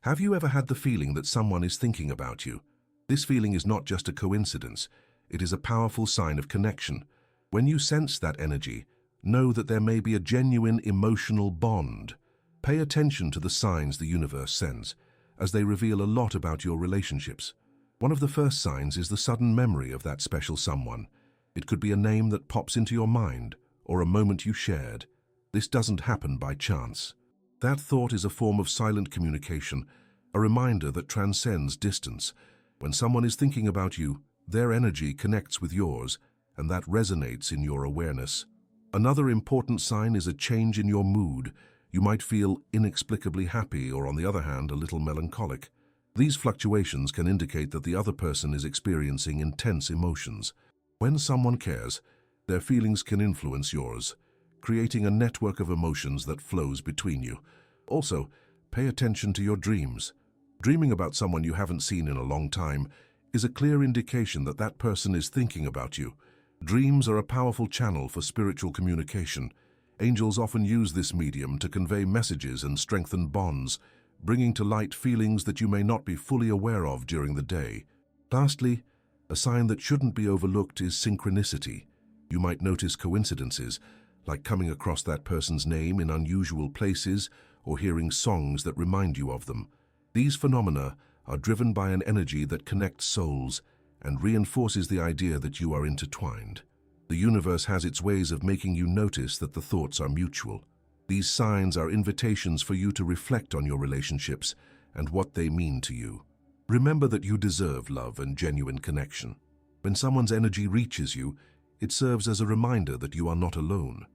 Have you ever had the feeling that someone is thinking about you? This feeling is not just a coincidence. It is a powerful sign of connection. When you sense that energy, know that there may be a genuine emotional bond. Pay attention to the signs the universe sends, as they reveal a lot about your relationships. One of the first signs is the sudden memory of that special someone. It could be a name that pops into your mind, or a moment you shared. This doesn't happen by chance. That thought is a form of silent communication, a reminder that transcends distance. When someone is thinking about you, their energy connects with yours, and that resonates in your awareness. Another important sign is a change in your mood. You might feel inexplicably happy or, on the other hand, a little melancholic. These fluctuations can indicate that the other person is experiencing intense emotions. When someone cares, their feelings can influence yours, creating a network of emotions that flows between you. Also, pay attention to your dreams. Dreaming about someone you haven't seen in a long time is a clear indication that that person is thinking about you. Dreams are a powerful channel for spiritual communication. Angels often use this medium to convey messages and strengthen bonds, bringing to light feelings that you may not be fully aware of during the day. Lastly, a sign that shouldn't be overlooked is synchronicity. You might notice coincidences, like coming across that person's name in unusual places or hearing songs that remind you of them. These phenomena are driven by an energy that connects souls and reinforces the idea that you are intertwined. The universe has its ways of making you notice that the thoughts are mutual. These signs are invitations for you to reflect on your relationships and what they mean to you. Remember that you deserve love and genuine connection. When someone's energy reaches you, it serves as a reminder that you are not alone.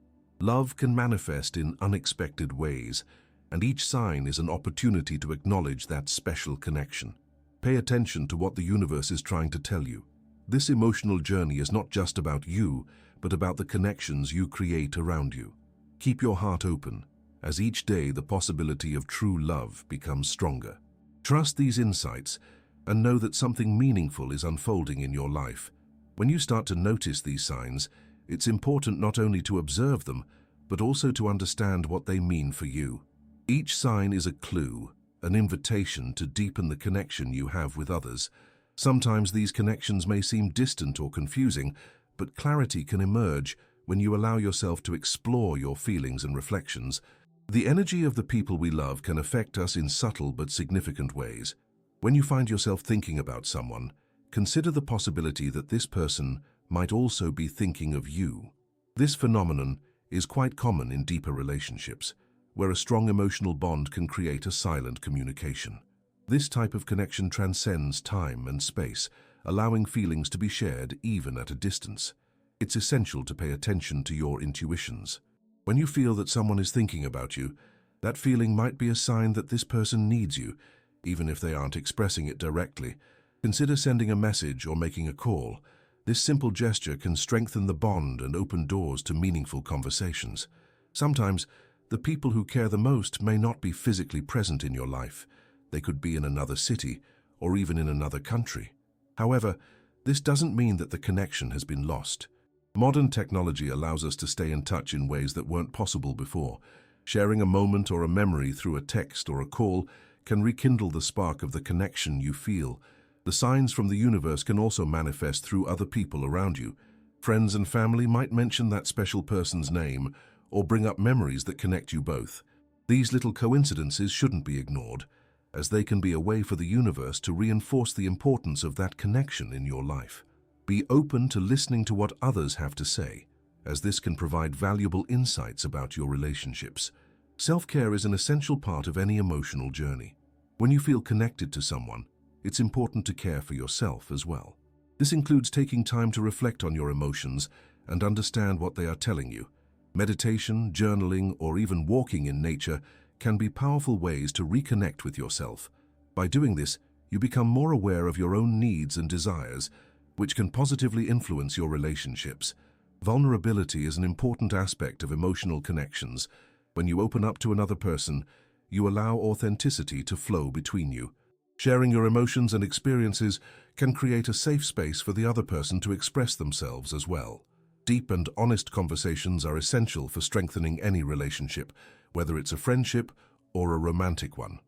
Love can manifest in unexpected ways, and each sign is an opportunity to acknowledge that special connection. Pay attention to what the universe is trying to tell you. This emotional journey is not just about you, but about the connections you create around you. Keep your heart open, as each day the possibility of true love becomes stronger. Trust these insights and know that something meaningful is unfolding in your life. When you start to notice these signs, it's important not only to observe them, but also to understand what they mean for you. Each sign is a clue, an invitation to deepen the connection you have with others. Sometimes these connections may seem distant or confusing, but clarity can emerge when you allow yourself to explore your feelings and reflections. The energy of the people we love can affect us in subtle but significant ways. When you find yourself thinking about someone, consider the possibility that this person might also be thinking of you. This phenomenon is quite common in deeper relationships, where a strong emotional bond can create a silent communication. This type of connection transcends time and space, allowing feelings to be shared even at a distance. It's essential to pay attention to your intuitions. When you feel that someone is thinking about you, that feeling might be a sign that this person needs you, even if they aren't expressing it directly. Consider sending a message or making a call. This simple gesture can strengthen the bond and open doors to meaningful conversations. Sometimes, the people who care the most may not be physically present in your life. They could be in another city or even in another country. However, this doesn't mean that the connection has been lost. Modern technology allows us to stay in touch in ways that weren't possible before. Sharing a moment or a memory through a text or a call can rekindle the spark of the connection you feel. The signs from the universe can also manifest through other people around you. Friends and family might mention that special person's name or bring up memories that connect you both. These little coincidences shouldn't be ignored, as they can be a way for the universe to reinforce the importance of that connection in your life. Be open to listening to what others have to say, as this can provide valuable insights about your relationships. Self-care is an essential part of any emotional journey. When you feel connected to someone, it's important to care for yourself as well. This includes taking time to reflect on your emotions and understand what they are telling you. Meditation, journaling, or even walking in nature can be powerful ways to reconnect with yourself. By doing this, you become more aware of your own needs and desires, which can positively influence your relationships. Vulnerability is an important aspect of emotional connections. When you open up to another person, you allow authenticity to flow between you. Sharing your emotions and experiences can create a safe space for the other person to express themselves as well. Deep and honest conversations are essential for strengthening any relationship, whether it's a friendship or a romantic one.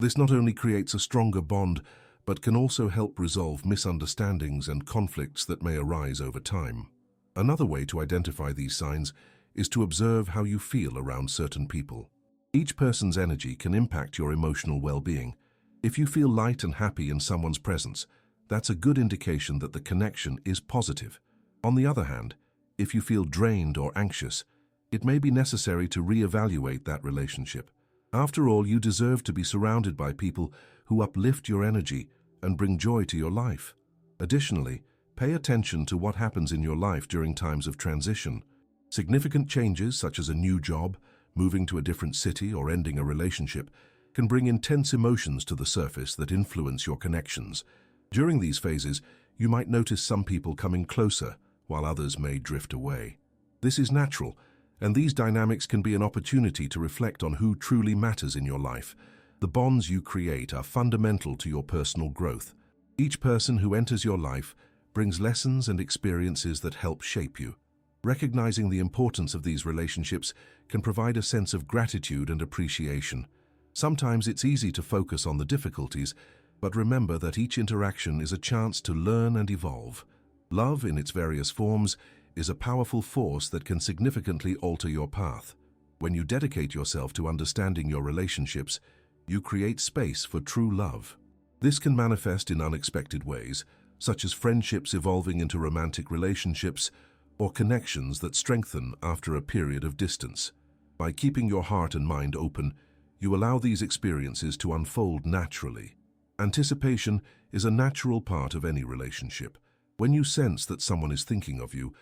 This not only creates a stronger bond, but can also help resolve misunderstandings and conflicts that may arise over time. Another way to identify these signs is to observe how you feel around certain people. Each person's energy can impact your emotional well-being. If you feel light and happy in someone's presence, that's a good indication that the connection is positive. On the other hand, if you feel drained or anxious, it may be necessary to reevaluate that relationship. After all, you deserve to be surrounded by people who uplift your energy and bring joy to your life. Additionally, pay attention to what happens in your life during times of transition. Significant changes, such as a new job, moving to a different city, or ending a relationship, can bring intense emotions to the surface that influence your connections. During these phases, you might notice some people coming closer, while others may drift away. This is natural, and these dynamics can be an opportunity to reflect on who truly matters in your life. The bonds you create are fundamental to your personal growth. Each person who enters your life brings lessons and experiences that help shape you. Recognizing the importance of these relationships can provide a sense of gratitude and appreciation. Sometimes it's easy to focus on the difficulties, but remember that each interaction is a chance to learn and evolve. Love, in its various forms, is a powerful force that can significantly alter your path. When you dedicate yourself to understanding your relationships, you create space for true love. This can manifest in unexpected ways, such as friendships evolving into romantic relationships or connections that strengthen after a period of distance. By keeping your heart and mind open, you allow these experiences to unfold naturally. Anticipation is a natural part of any relationship. When you sense that someone is thinking of you,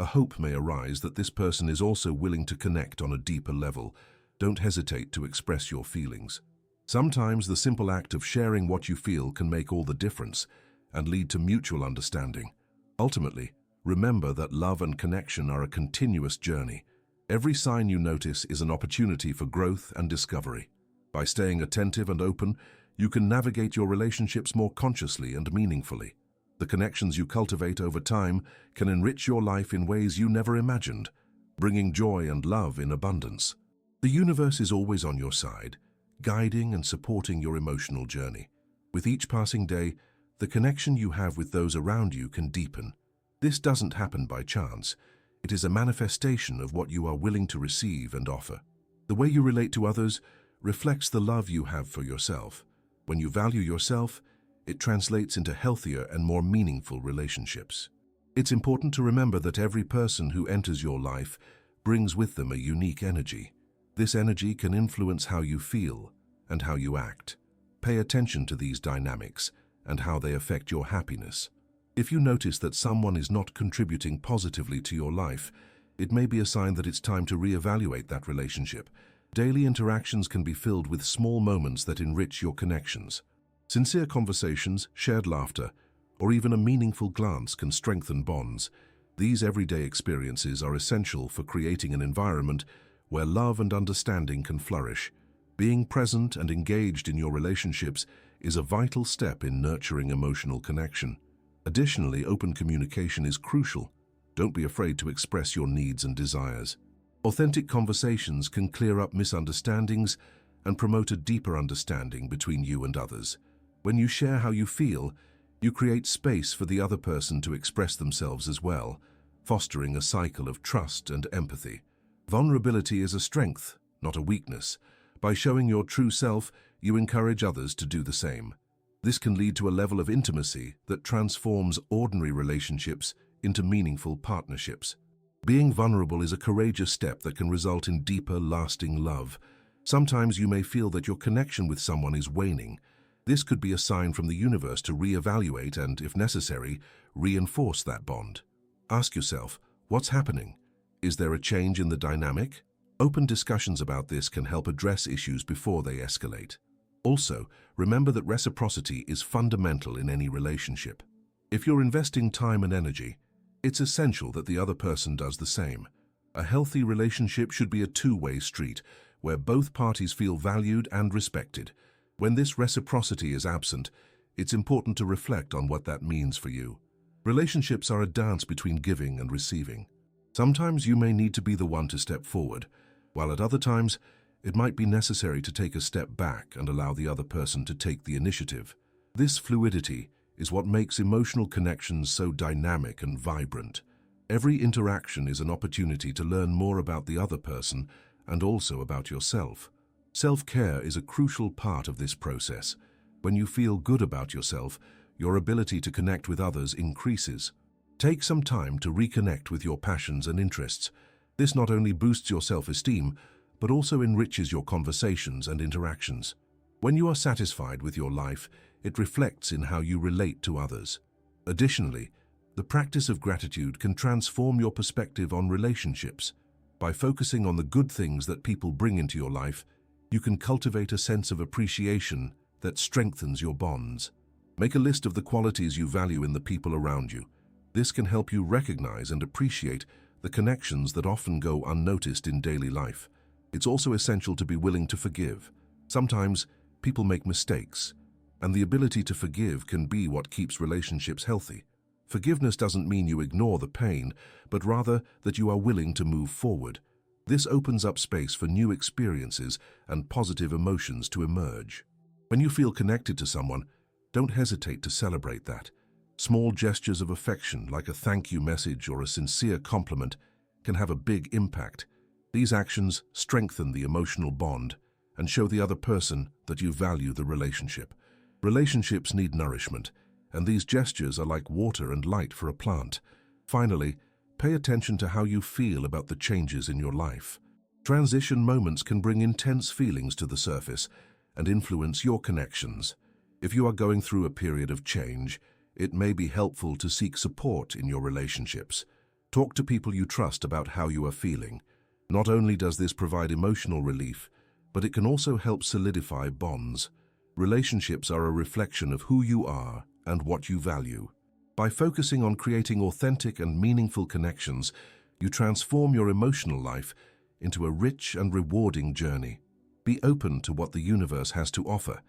a hope may arise that this person is also willing to connect on a deeper level. Don't hesitate to express your feelings. Sometimes the simple act of sharing what you feel can make all the difference and lead to mutual understanding. Ultimately, remember that love and connection are a continuous journey. Every sign you notice is an opportunity for growth and discovery. By staying attentive and open, you can navigate your relationships more consciously and meaningfully. The connections you cultivate over time can enrich your life in ways you never imagined, bringing joy and love in abundance. The universe is always on your side, guiding and supporting your emotional journey. With each passing day, the connection you have with those around you can deepen. This doesn't happen by chance. It is a manifestation of what you are willing to receive and offer. The way you relate to others reflects the love you have for yourself. When you value yourself, it translates into healthier and more meaningful relationships. It's important to remember that every person who enters your life brings with them a unique energy. This energy can influence how you feel and how you act. Pay attention to these dynamics and how they affect your happiness. If you notice that someone is not contributing positively to your life, it may be a sign that it's time to reevaluate that relationship. Daily interactions can be filled with small moments that enrich your connections. Sincere conversations, shared laughter, or even a meaningful glance can strengthen bonds. These everyday experiences are essential for creating an environment where love and understanding can flourish. Being present and engaged in your relationships is a vital step in nurturing emotional connection. Additionally, open communication is crucial. Don't be afraid to express your needs and desires. Authentic conversations can clear up misunderstandings and promote a deeper understanding between you and others. When you share how you feel, you create space for the other person to express themselves as well, fostering a cycle of trust and empathy. Vulnerability is a strength, not a weakness. By showing your true self, you encourage others to do the same. This can lead to a level of intimacy that transforms ordinary relationships into meaningful partnerships. Being vulnerable is a courageous step that can result in deeper, lasting love. Sometimes you may feel that your connection with someone is waning. This could be a sign from the universe to reevaluate and, if necessary, reinforce that bond. Ask yourself, what's happening? Is there a change in the dynamic? Open discussions about this can help address issues before they escalate. Also, remember that reciprocity is fundamental in any relationship. If you're investing time and energy, it's essential that the other person does the same. A healthy relationship should be a two-way street, where both parties feel valued and respected. When this reciprocity is absent, it's important to reflect on what that means for you. Relationships are a dance between giving and receiving. Sometimes you may need to be the one to step forward, while at other times, it might be necessary to take a step back and allow the other person to take the initiative. This fluidity is what makes emotional connections so dynamic and vibrant. Every interaction is an opportunity to learn more about the other person and also about yourself. Self-care is a crucial part of this process. When you feel good about yourself, your ability to connect with others increases. Take some time to reconnect with your passions and interests. This not only boosts your self-esteem, but also enriches your conversations and interactions. When you are satisfied with your life, it reflects in how you relate to others. Additionally, the practice of gratitude can transform your perspective on relationships. By focusing on the good things that people bring into your life, you can cultivate a sense of appreciation that strengthens your bonds. Make a list of the qualities you value in the people around you. This can help you recognize and appreciate the connections that often go unnoticed in daily life. It's also essential to be willing to forgive. Sometimes people make mistakes, and the ability to forgive can be what keeps relationships healthy. Forgiveness doesn't mean you ignore the pain, but rather that you are willing to move forward. This opens up space for new experiences and positive emotions to emerge. When you feel connected to someone, don't hesitate to celebrate that. Small gestures of affection, like a thank you message or a sincere compliment, can have a big impact. These actions strengthen the emotional bond and show the other person that you value the relationship. Relationships need nourishment, and these gestures are like water and light for a plant. Finally, pay attention to how you feel about the changes in your life. Transition moments can bring intense feelings to the surface and influence your connections. If you are going through a period of change, it may be helpful to seek support in your relationships. Talk to people you trust about how you are feeling. Not only does this provide emotional relief, but it can also help solidify bonds. Relationships are a reflection of who you are and what you value. By focusing on creating authentic and meaningful connections, you transform your emotional life into a rich and rewarding journey. Be open to what the universe has to offer,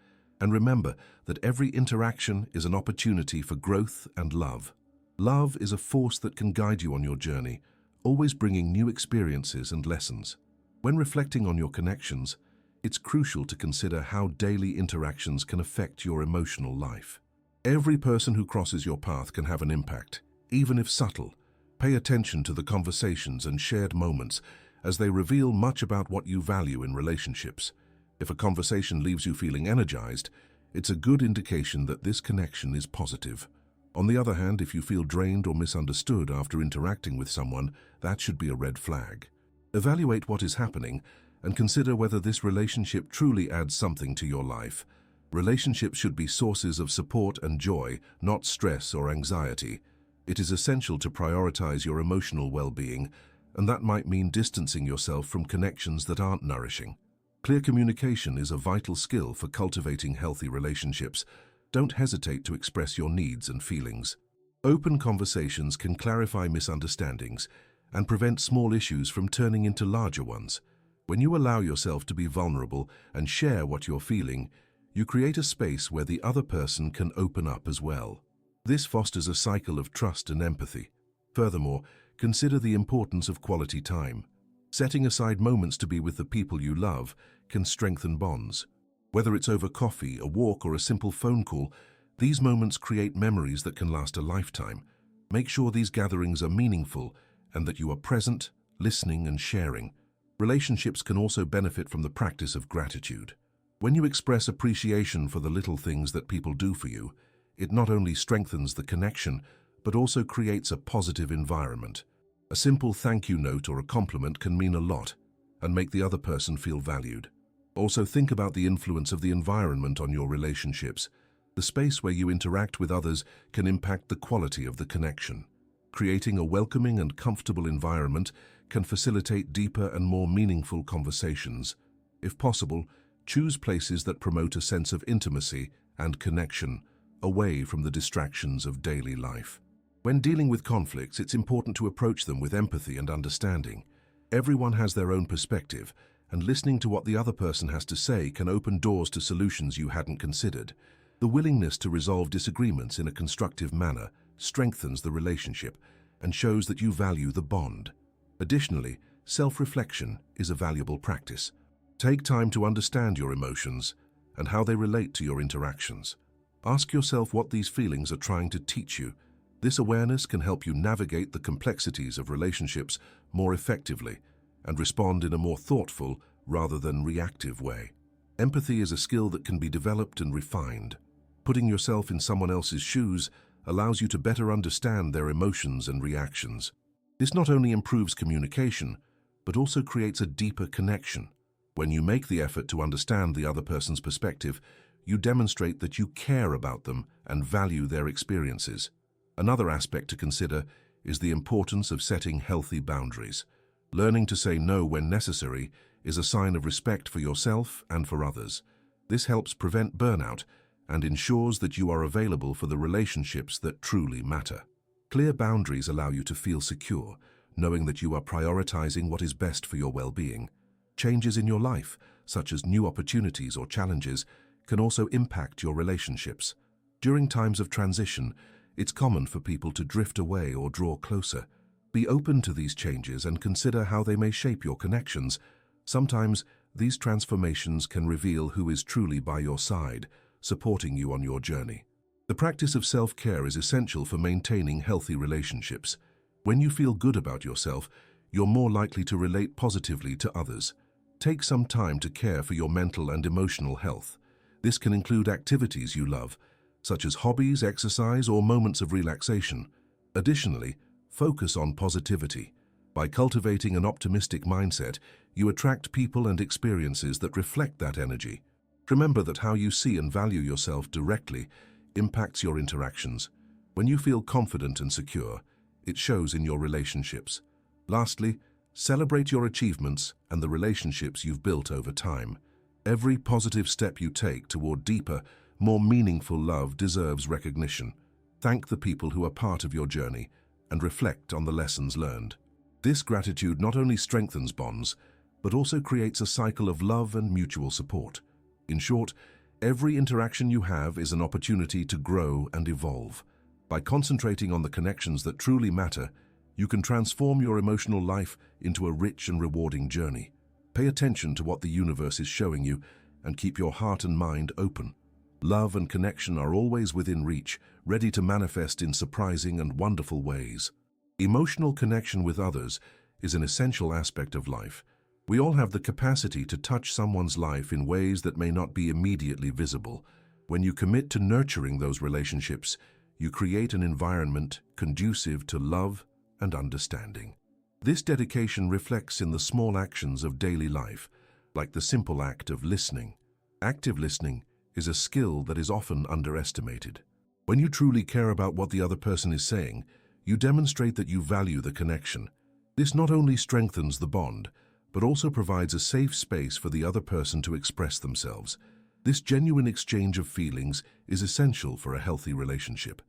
and remember that every interaction is an opportunity for growth and love. Love is a force that can guide you on your journey, always bringing new experiences and lessons. When reflecting on your connections, it's crucial to consider how daily interactions can affect your emotional life. Every person who crosses your path can have an impact, even if subtle. Pay attention to the conversations and shared moments, as they reveal much about what you value in relationships. If a conversation leaves you feeling energized, it's a good indication that this connection is positive. On the other hand, if you feel drained or misunderstood after interacting with someone, that should be a red flag. Evaluate what is happening and consider whether this relationship truly adds something to your life. Relationships should be sources of support and joy, not stress or anxiety. It is essential to prioritize your emotional well-being, and that might mean distancing yourself from connections that aren't nourishing. Clear communication is a vital skill for cultivating healthy relationships. Don't hesitate to express your needs and feelings. Open conversations can clarify misunderstandings and prevent small issues from turning into larger ones. When you allow yourself to be vulnerable and share what you're feeling, you create a space where the other person can open up as well. This fosters a cycle of trust and empathy. Furthermore, consider the importance of quality time. Setting aside moments to be with the people you love can strengthen bonds. Whether it's over coffee, a walk, or a simple phone call, these moments create memories that can last a lifetime. Make sure these gatherings are meaningful and that you are present, listening, and sharing. Relationships can also benefit from the practice of gratitude. When you express appreciation for the little things that people do for you, it not only strengthens the connection, but also creates a positive environment. A simple thank you note or a compliment can mean a lot and make the other person feel valued. Also, think about the influence of the environment on your relationships. The space where you interact with others can impact the quality of the connection. Creating a welcoming and comfortable environment can facilitate deeper and more meaningful conversations. If possible, choose places that promote a sense of intimacy and connection, away from the distractions of daily life. When dealing with conflicts, it's important to approach them with empathy and understanding. Everyone has their own perspective, and listening to what the other person has to say can open doors to solutions you hadn't considered. The willingness to resolve disagreements in a constructive manner strengthens the relationship and shows that you value the bond. Additionally, self-reflection is a valuable practice. Take time to understand your emotions and how they relate to your interactions. Ask yourself what these feelings are trying to teach you. This awareness can help you navigate the complexities of relationships more effectively and respond in a more thoughtful rather than reactive way. Empathy is a skill that can be developed and refined. Putting yourself in someone else's shoes allows you to better understand their emotions and reactions. This not only improves communication, but also creates a deeper connection. When you make the effort to understand the other person's perspective, you demonstrate that you care about them and value their experiences. Another aspect to consider is the importance of setting healthy boundaries. Learning to say no when necessary is a sign of respect for yourself and for others. This helps prevent burnout and ensures that you are available for the relationships that truly matter. Clear boundaries allow you to feel secure, knowing that you are prioritizing what is best for your well-being. Changes in your life, such as new opportunities or challenges, can also impact your relationships. During times of transition, it's common for people to drift away or draw closer. Be open to these changes and consider how they may shape your connections. Sometimes, these transformations can reveal who is truly by your side, supporting you on your journey. The practice of self-care is essential for maintaining healthy relationships. When you feel good about yourself, you're more likely to relate positively to others. Take some time to care for your mental and emotional health. This can include activities you love, such as hobbies, exercise, or moments of relaxation. Additionally, focus on positivity. By cultivating an optimistic mindset, you attract people and experiences that reflect that energy. Remember that how you see and value yourself directly impacts your interactions. When you feel confident and secure, it shows in your relationships. Lastly, celebrate your achievements and the relationships you've built over time. Every positive step you take toward deeper, more meaningful love deserves recognition. Thank the people who are part of your journey and reflect on the lessons learned. This gratitude not only strengthens bonds, but also creates a cycle of love and mutual support. In short, every interaction you have is an opportunity to grow and evolve. By concentrating on the connections that truly matter, you can transform your emotional life into a rich and rewarding journey. Pay attention to what the universe is showing you and keep your heart and mind open. Love and connection are always within reach, ready to manifest in surprising and wonderful ways. Emotional connection with others is an essential aspect of life. We all have the capacity to touch someone's life in ways that may not be immediately visible. When you commit to nurturing those relationships, you create an environment conducive to love and understanding. This dedication reflects in the small actions of daily life, like the simple act of listening. Active listening is a skill that is often underestimated. When you truly care about what the other person is saying, you demonstrate that you value the connection. This not only strengthens the bond, but also provides a safe space for the other person to express themselves. This genuine exchange of feelings is essential for a healthy relationship.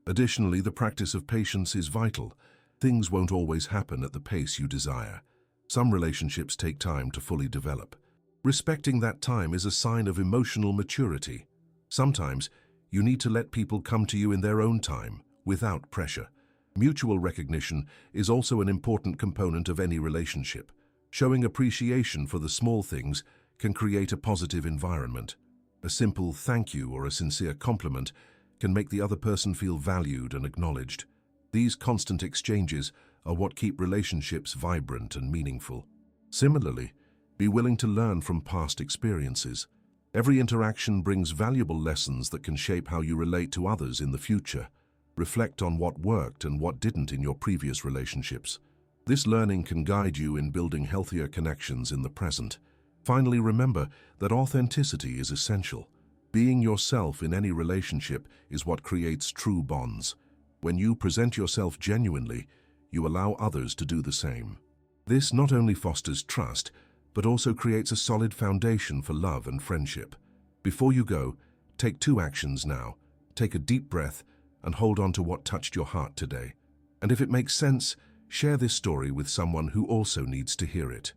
Additionally, the practice of patience is vital. Things won't always happen at the pace you desire. Some relationships take time to fully develop. Respecting that time is a sign of emotional maturity. Sometimes, you need to let people come to you in their own time, without pressure. Mutual recognition is also an important component of any relationship. Showing appreciation for the small things can create a positive environment. A simple thank you or a sincere compliment can make the other person feel valued and acknowledged. These constant exchanges are what keep relationships vibrant and meaningful. Similarly, be willing to learn from past experiences. Every interaction brings valuable lessons that can shape how you relate to others in the future. Reflect on what worked and what didn't in your previous relationships. This learning can guide you in building healthier connections in the present. Finally, remember that authenticity is essential. Being yourself in any relationship is what creates true bonds. When you present yourself genuinely, you allow others to do the same. This not only fosters trust, but also creates a solid foundation for love and friendship. Before you go, take 2 actions now. Take a deep breath and hold on to what touched your heart today. And if it makes sense, share this story with someone who also needs to hear it.